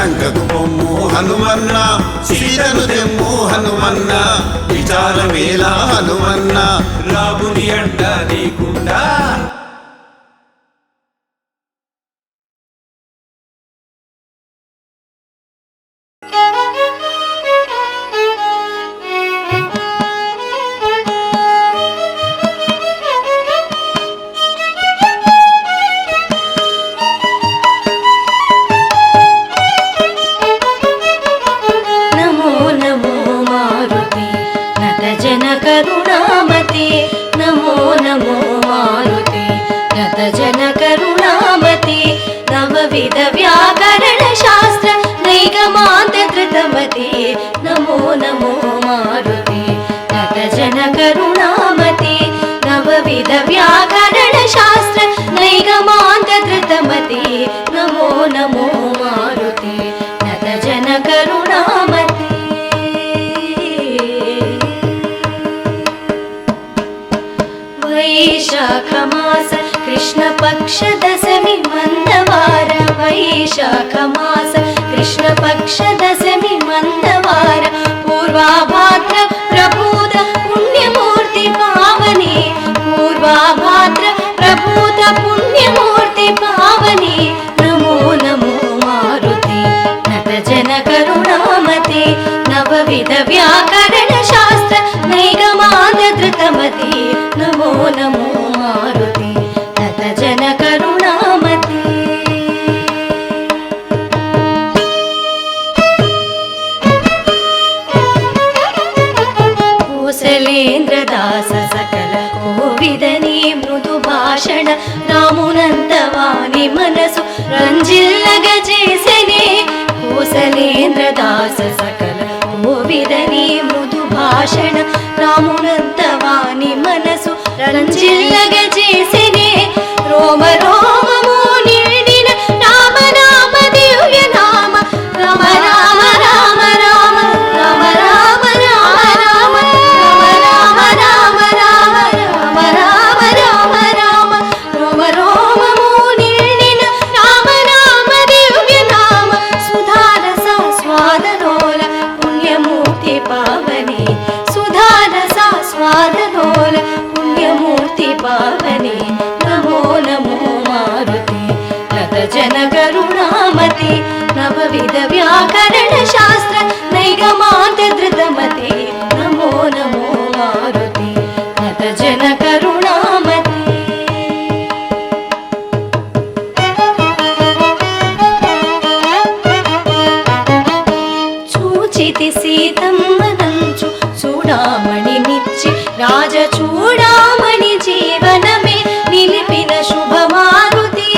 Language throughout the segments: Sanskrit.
లంకకు పొమ్ము హనుమన్న సీతను తెమ్ము హనుమన్న విచారమేలా హనుమన్న రాముని అండ నీకుండా కరుణామతి నమో నమో మారుతి గత జన కరుణామతి నవవిధ వ్యాకరణ శాస్త్ర నైగమాంత ధృతమతి నమో నమో మారుతి గత జన కరుణామతి నవవిధ వ్యాకరణ శాస్త్ర నైగమాంత ధృతమతి నమో నమో మారుతి గత జన కరుణామతి వైశాఖ మాస కృష్ణ పక్ష దశమి మందవార వైశాఖ మాస కృష్ణ పక్ష దశమి మందవార పూర్వాభాద్ర ప్రభూత పుణ్యమూర్తి పావని పూర్వాభాద్ర ప్రభూత పుణ్యమూర్తి పావని నమో నమో మారుతి నట జన కరుణామతి నవవిధ వ్యాకరణ శాస్త్ర నైగమాంత ధృతమతి నమో నమో మారుతి నట జన కరుణామతి కోసలేంద్రదాస సకల కోవిదని మృదు భాషణ రామునంతవాని మనసు రంజిల్లగ చేసెనే కోసలేంద్రదాస సకల కోవిదని మృదు భాషణ రామునంతవాని మనసు రంజిల్లగ చేసెనే రోమ రోమము నిండిన రామ రామ దివ్య నామ రామ రామ రామ రామ రామ రామ రామ రామ రామ రామ రామ రామ రామ రామ రోమ రోమము నిండిన రామ రామ దివ్య నామ సుధారస స్వాదనోల పుణ్యమూర్తి పావని సుధారస స్వాదనోల పుణ్యమూర్తి పావని నమో నమో మారుతి నత జన కరుణామతి నవవిధ వ్యాకరణ శాస్త్ర నైగమాంత ధృతమతి నమో నమో మారుతి నత జన కరుణామతి చూచితి సీతమ్మనంచు చూడామణి నిచ్చి రాజ చూడామణి జీవనమే నిలిపిన శుభమారుతి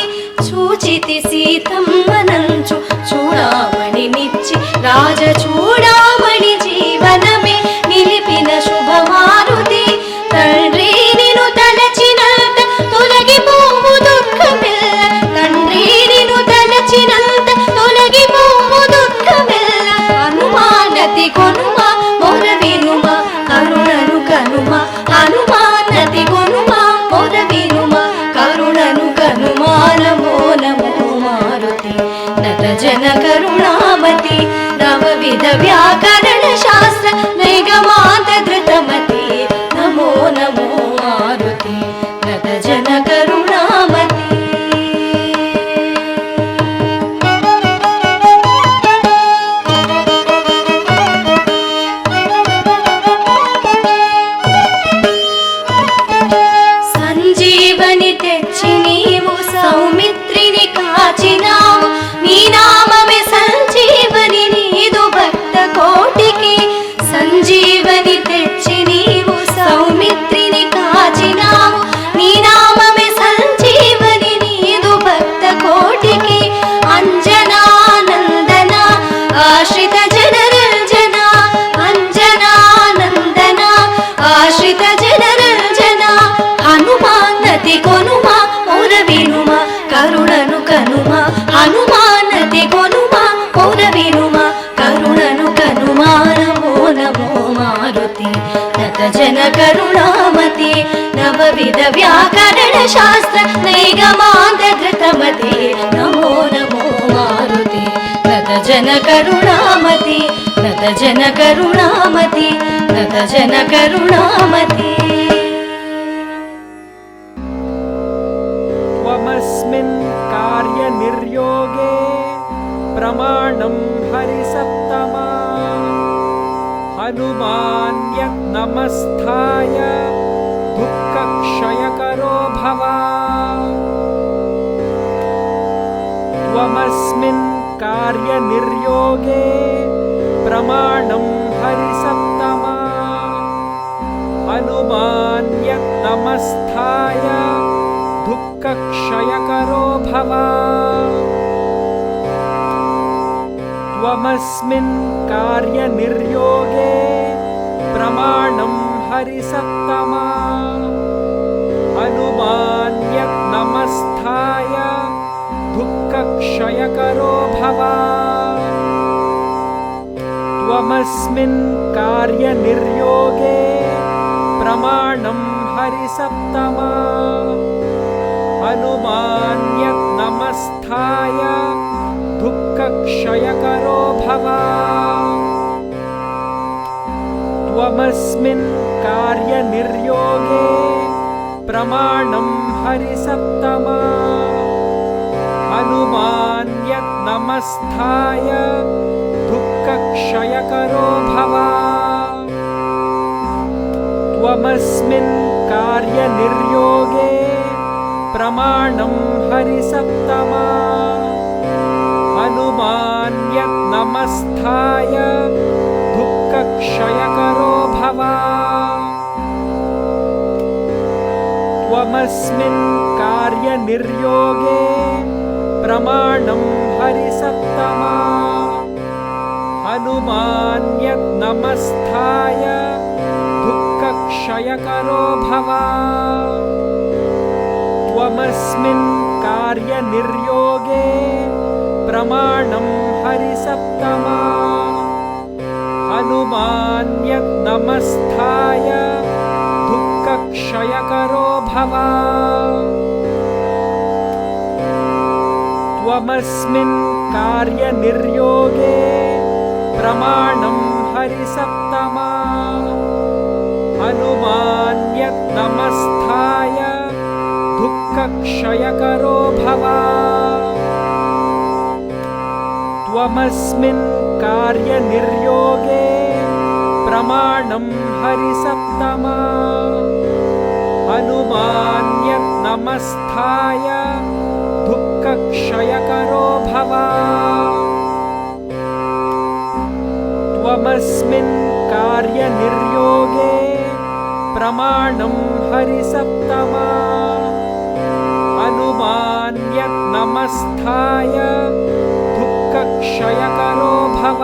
చూచితి సీతమ్మనంచు చూడామణి నిచ్చి రాజ చూడామణి జీవనమే నిలిపిన శుభమారుతి తండ్రి నిను తలచినంత తొలగిపోవు దుఃఖమెల్ల తండ్రి నిను తలచినంత తొలగిపోవు దుఃఖమెల్ల హనుమానతి కొనుమ మొర వినుమ కరుణను కనుమ హనుమానతి కొనుమ మొర వినుమ కరుణను కనుమా నమో నమో మారుతి నత జన కరుణామతి నవవిధ వ్యాకరణ శాస్త్ర నైగమాంత ధృతమతి నమో నమో మారుతి నత జన కరుణామతి సంజీవని తెచ్చి నీవు సౌమిత్రిని కాచినావు నీ నామమే సంజీవని నీదు భక్త కోటికి సంజీవని తెచ్చి నీవు సౌమిత్రిని కాచినావు నీ నామమే సంజీవని నీదు భక్త కోటికి అంజనానందన ఆశ్రిత జనరంజన అంజనానందన ఆశ్రిత జనరంజన హనుమానతి కొనుమ మొర వినుమ కరుణను కనుమ హనుమానతి కొనుమ మొర వినుమ కరుణను కనుమా నమో నమో మారుతి నత జన కరుణామతి నవవిధ వ్యాకరణ శాస్త్ర నైగమాంత ధృతమతి నమో నమో మారుతి నత జన కరుణామతి నత జన కరుణామతి నత జన కరుణామతి త్వమస్మిన్ కార్యనిర్యోగే ప్రమాణం హరిసప్తమా హనుమాన్యనమస్థాయ దుఃఖక్షయకరో భవ త్వమస్మిన్ కార్యనిర్యోగే ప్రమాణం హరిసప్తమా హనుమాన్యనమస్థాయ దుఃఖక్షయకరో భవ త్వమస్మిన్ కార్యనిర్యోగే ప్రమాణం హరిసప్తమా హనుమాన్యనమస్థాయ దుఃఖక్షయకరో భవ త్వమస్మిన్ కార్యనిర్యోగే ప్రమాణం హరిసప్తమా హనుమాన్యనమస్థాయ దుఃఖక్షయకరో భవ త్వమస్మిన్ కార్యనిర్యోగే ప్రమాణం హరిసప్తమా హనుమాన్యనమస్థాయ దుఃఖక్షయకరో భవ త్వమస్మిన్ కార్యనిర్యోగే ప్రమాణం హరిసప్తమా హనుమాన్యనమస్థాయ దుఃఖక్షయకరో భవ త్వమస్మిన్ కార్యనిర్యోగే ప్రమాణం హరిసప్తమా హనుమాన్యనమస్థాయ దుఃఖక్షయకరో భవ త్వమస్మిన్ కార్యనిర్యోగే ప్రమాణం హరిసప్తమా హనుమాన్యనమస్థాయ దుఃఖక్షయకరో భవ త్వమస్మిన్ కార్యనిర్యోగే ప్రమాణం హరిసప్తమా హనుమాన్యనమస్థాయ దుఃఖక్షయకరో భవ త్వమస్మిన్ కార్యనిర్యోగే ప్రమాణం హరిసప్తమా హనుమాన్యనమస్థాయ దుఃఖక్షయకరో భవ త్వమస్మిన్ కార్యనిర్యోగే ప్రమాణం హరిసప్తమా హనుమాన్యనమస్థాయ దుఃఖక్షయకరో భవ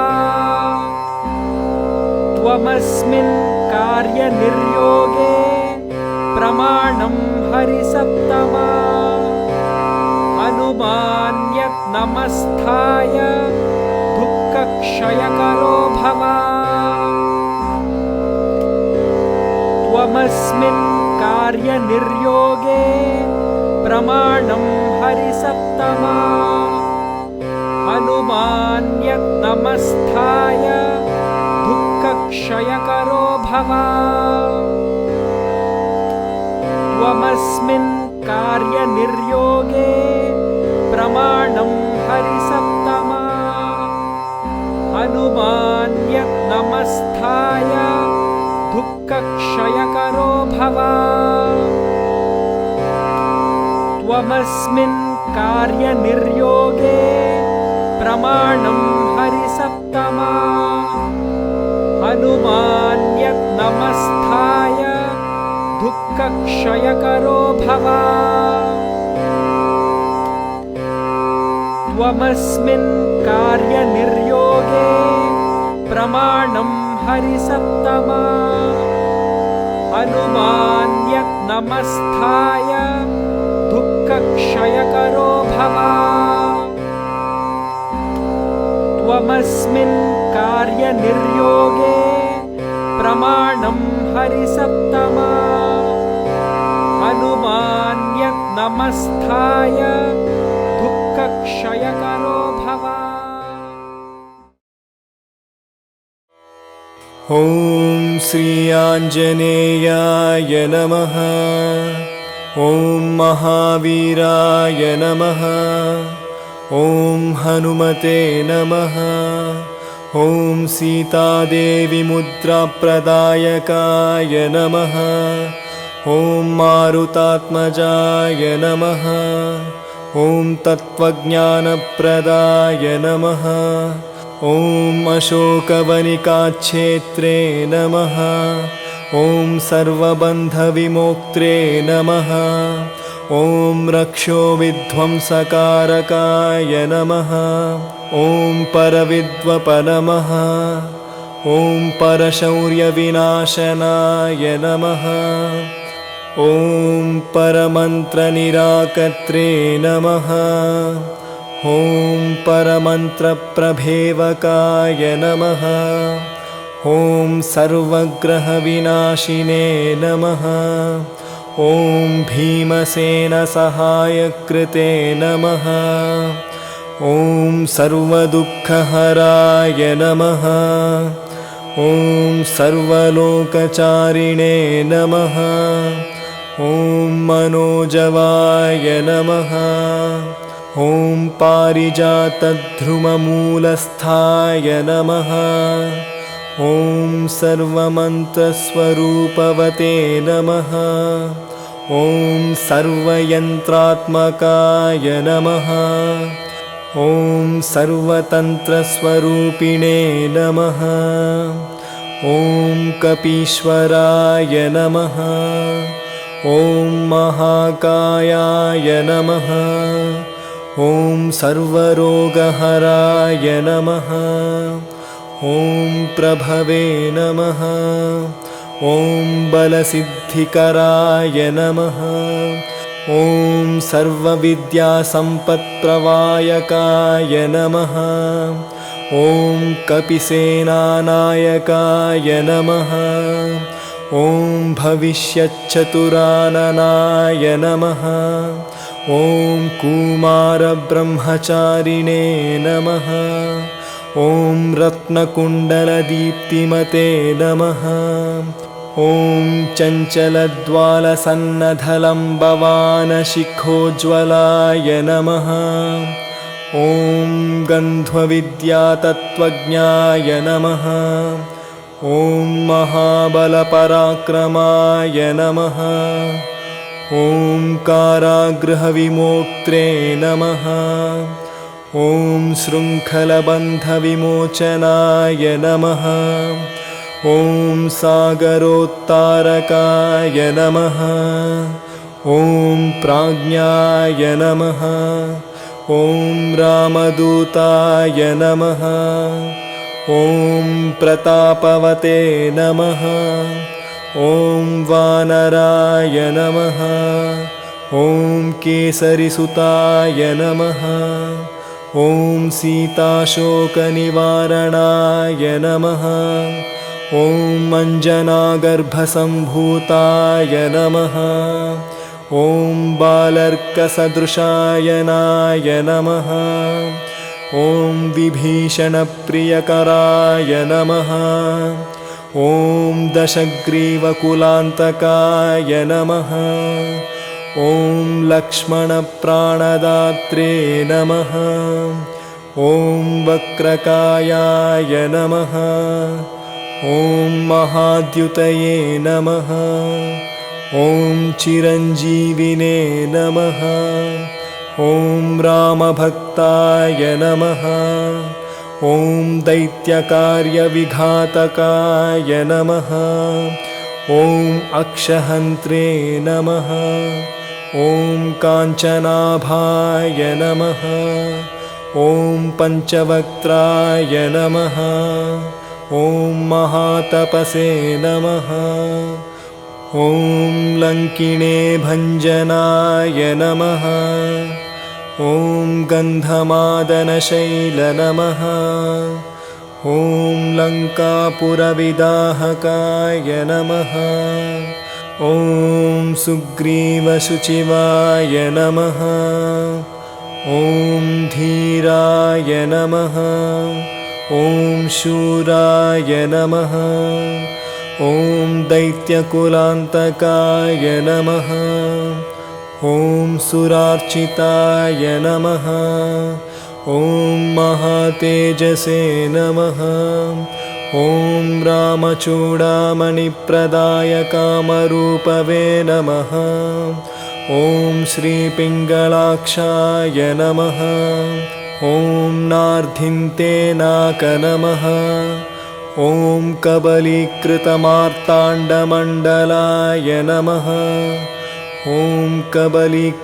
త్వమస్మిన్ కార్యనిర్యోగే ప్రమాణం హరిసప్తమా హనుమాన్యనమస్థాయ దుఃఖక్షయకరో భవ త్వమస్మిన్ కార్యనిర్యోగే ప్రమాణం హరిసప్తమా హనుమాన్యనమస్థాయ దుఃఖక్షయకరో భవ త్వమస్మిన్ కార్యనిర్యోగే ప్రమాణం హరిసప్తమా హనుమాన్యనమస్థాయ దుఃఖక్షయకరో భవ త్వమస్మిన్ కార్యనిర్యోగే ప్రమాణం హరిసప్తమా హనుమాన్యనమస్థాయ దుఃఖక్షయకరో భవ త్వమస్మిన్ కార్యనిర్యోగే ప్రమాణం హరిసప్తమా హనుమాన్యనమస్థాయ దుఃఖక్షయకరో భవ త్వమస్మిన్ కార్యనిర్యోగే ప్రమాణం హరిసప్తమా హనుమాన్యనమస్థాయ దుఃఖక్షయకరో భవ ॐ श्री आञ्जनेयाय नमः। ॐ महावीराय नमः। ॐ हनुमते नमः। ॐ सीतादेवी मुद्राप्रदायकाय नमः। ॐ मारुतात्मजाय नमः। ॐ तत्त्वज्ञानप्रदाय नमः। ॐ अशोकवनिकाक्षेत्रे नमः। ॐ सर्वबन्धविमोक्त्रे नमः। ॐ रक्षोविध्वंसकारकाय नमः। ॐ परविद्वप नमः। ॐ परशौर्यविनाशनाय नमः। ॐ परमन्त्रनिराकर्त्रे नमः। ॐ परमन्त्रप्रभेवकाय नमः। ॐ सर्वग्रहविनाशिने नमः। ॐ भीमसेनसहायकृते नमः। ॐ सर्वदुःखहराय नमः। ॐ सर्वलोकचारिणे नमः। ॐ मनोजवाय नमः। ॐ पारिजातध्रुममूलस्थाय नमः। ॐ सर्वमन्त्रस्वरूपवते नमः। ॐ सर्वयन्त्रात्मकाय नमः। ॐ सर्वतन्त्रस्वरूपिणे नमः। ॐ कपीश्वराय नमः। ॐ महाकायाय नमः। ॐ सर्वरोगहराय नमः। ॐ प्रभवे नमः। ॐ बलसिद्धिकराय नमः। ॐ सर्वविद्यासम्पत्प्रवायकाय नमः। ॐ कपिसेनानायकाय नमः। ॐ भविष्यच्चतुराननाय नमः। ॐ कुमारब्रह्मचारिणे नमः। ॐ रत्नकुण्डलदीप्तिमते नमः। ॐ चञ्चलद्वालसन्नधलम्बवानशिखोज्ज्वलाय नमः। ॐ गन्ध्वविद्यातत्त्वज्ञाय नमः। ॐ महाबलपराक्रमाय नमः। ॐ कारागृहविमोक्त्रे नमः। ॐ शृङ्खलबन्धविमोचनाय नमः। ॐ सागरोत्तारकाय नमः। ॐ प्राज्ञाय नमः। ॐ रामदूताय नमः। ॐ प्रतापवते नमः। ॐ वानराय नमः। ॐ केसरिसुताय नमः। ॐ सीताशोकनिवारणाय नमः। ॐ अञ्जनागर्भसम्भूताय नमः। ॐ बालर्कसदृशायनाय नमः। ॐ विभीषणप्रियकराय नमः। ॐ दशग्रीवकुलान्तकाय नमः। ॐ लक्ष्मणप्राणदात्रे नमः। ॐ वक्रकायाय नमः। ॐ महाद्युतये नमः। ॐ चिरञ्जीविने नमः। ॐ रामभक्ताय नमः। ॐ दैत्यकार्यविघातकाय नमः। ॐ अक्षहन्त्रे नमः। ॐ काञ्चनाभाय नमः। ॐ पञ्चवक्त्राय नमः। ॐ महातपसे नमः। ॐ लङ्किणे भञ्जनाय नमः। ॐ गन्धमादनशैल नमः। ॐ लङ्कापुरविदाहकाय नमः। ॐ सुग्रीवशुचिवाय नमः। ॐ धीराय नमः। ॐ शूराय नमः। ॐ दैत्यकुलान्तकाय नमः। ॐ सुरार्चिताय नमः। ॐ महातेजसे नमः। ॐ रामचूडामणिप्रदाय कामरूपवे नमः। ॐ श्रीपिङ्गलाक्षाय नमः। ॐ नार्धिन्ते नाक नमः। ॐ कबलीकृतमार्ताण्डमण्डलाय नमः। ॐ कबलीकृतमार्ताण्ड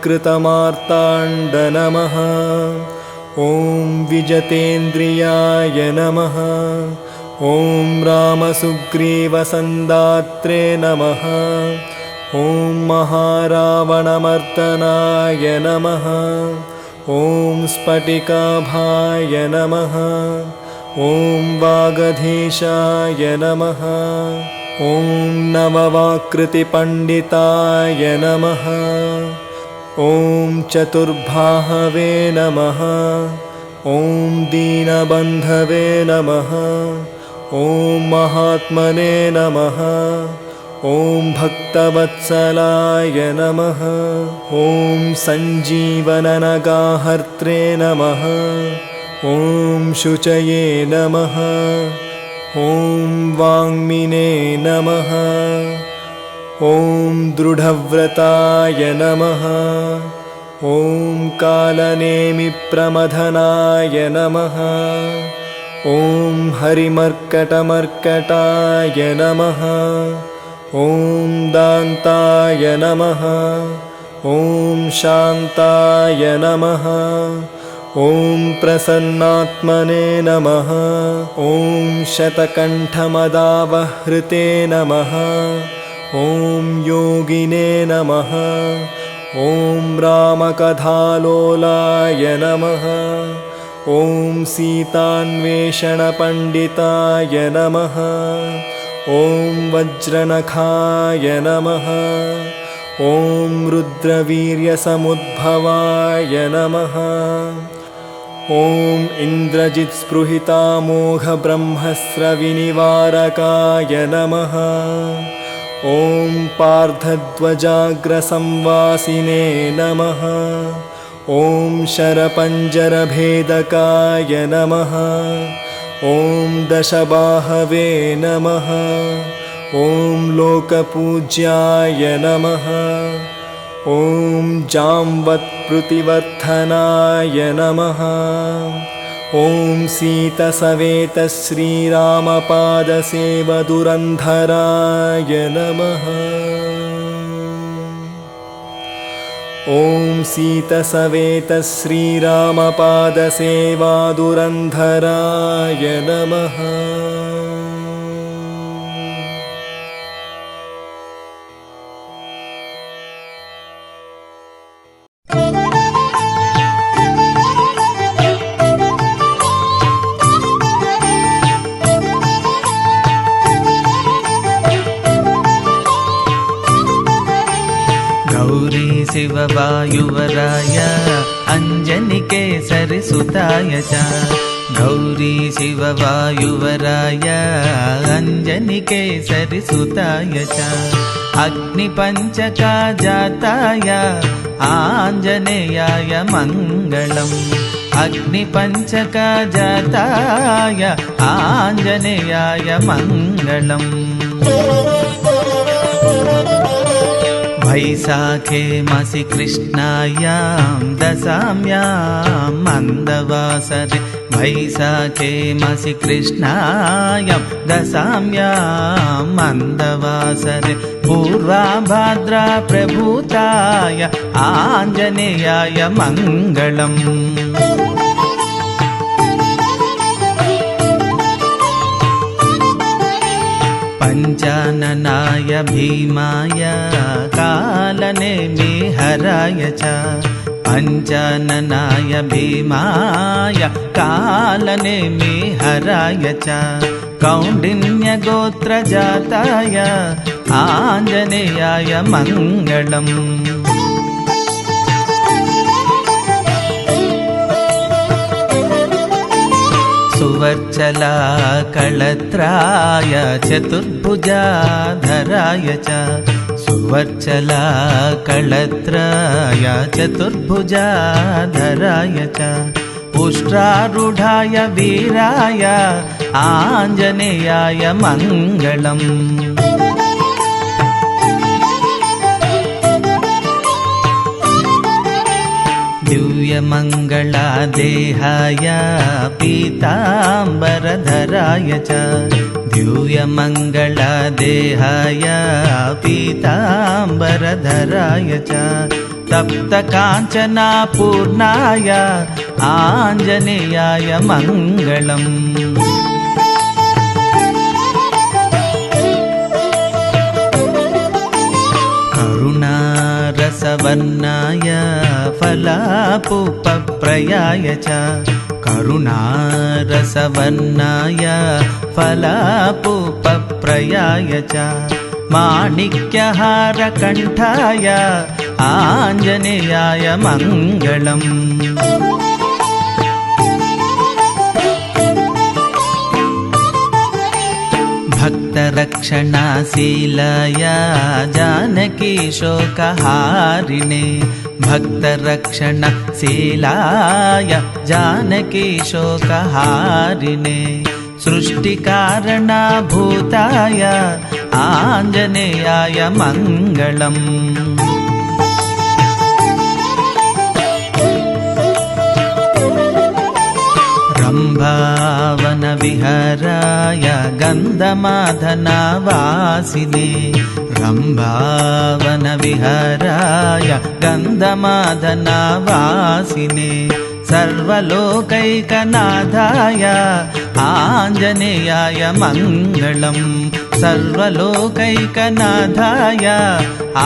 नमः। ॐ विजतेन्द्रियाय नमः। ॐ रामसुग्रीवसन्दात्रे नमः। ॐ महारावणमर्दनाय नमः। ॐ स्फटिकाभाय नमः। ॐ वागधीशाय नमः। ॐ नववाकृतिपण्डिताय नमः। ॐ चतुर्बाहवे नमः। ॐ दीनबन्धवे नमः। ॐ महात्मने नमः। ॐ भक्तवत्सलाय नमः। ॐ सञ्जीवननगाहर्त्रे नमः। ॐ शुचये नमः। ॐ वाङ्मिने नमः। ॐ दृढव्रताय नमः। ॐ कालनेमिप्रमथनाय नमः। ॐ हरिमर्कटमर्कटाय नमः। ॐ दान्ताय नमः। ॐ शान्ताय नमः। ॐ प्रसन्नात्मने नमः। ॐ शतकण्ठमदावहृते नमः। ॐ योगिने नमः। ॐ रामकथालोलाय नमः। ॐ सीतान्वेषणपण्डिताय नमः। ॐ वज्रनखाय नमः। ॐ रुद्रवीर्यसमुद्भवाय नमः। ॐ इन्द्रजित्स्पृहितामोघब्रह्मस्रविनिवारकाय नमः। ॐ पार्थध्वजाग्रसंवासिने नमः। ॐ शरपञ्जरभेदकाय नमः। ॐ दशबाहवे नमः। ॐ लोकपूज्याय नमः। ॐ जाम्वत्प्रुतिवर्धनाय नमः। ॐ सीतसवेतश्रीरामपादसेवदुरन्धराय नमः। ॐ सीतसवेतश्रीरामपादसेवादुरन्धराय नमः। शिववायुवराय अञ्जनिकेसरि सुताय च गौरी शिववायुवराय अञ्जनिकेसरि सुताय च अग्निपञ्चका जाताय आञ्जनेयाय मङ्गलम् अग्निपञ्चका जाताय आञ्जनेयाय मङ्गलम् वैशाखे मासि कृष्णायां दशाम्यां मन्दवासरे वैशाखे मासि कृष्णायां दशाम्यां मन्दवासरे पूर्वाभाद्रा प्रभूताय आञ्जनेयाय मङ्गलम् पञ्चाननाय भीमाय कालनेमिहराय च पञ्चाननाय भीमाय कालनेमिहराय च कौण्डिन्यगोत्रजाताय आञ्जनेयाय मङ्गलम् सुवर्चला कळत्राय चतुर्भुजाधराय च सुवर्चला कळत्राय चतुर्भुजाधराय च उष्ट्रारूढाय वीराय आञ्जनेयाय मङ्गलम् दिव्यमङ्गलादेहाय पीताम्बरधराय च दिव्यमङ्गलादेहाय पीताम्बरधराय च तप्तकाञ्चनापूर्णाय आञ्जनेयाय मङ्गलम् करुणारसवर्णाय फलापुपप्रयाय च करुणारसवर्णाय फलापुपप्रयाय च माणिक्यहारकण्ठाय आञ्जनेयाय मङ्गलम् भक्तरक्षणाशीलाय जानकी शोकहारिणे भक्तरक्षणशीलाय जानकी शोकहारिणे सृष्टिकारणभूताय आञ्जनेयाय मङ्गलम् रम्भावनविहाराय गन्धमादनावासिने रम्भावनविहाराय गन्धमादनावासिने सर्वलोकैकनाथाय आञ्जनेयाय मङ्गलम् सर्वलोकैकनाथाय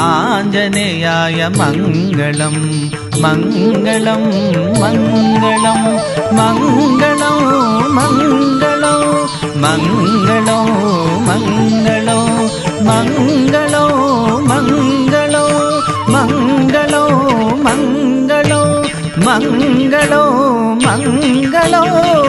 आञ्जनेयाय मङ्गलम् मङ्गलं मङ्गलं मङ्गलं मङ्गलं मङ्गलं मङ्गलं मङ्गलं मङ्गलं मङ्गलं मङ्गलं मङ्गलं मङ्गलं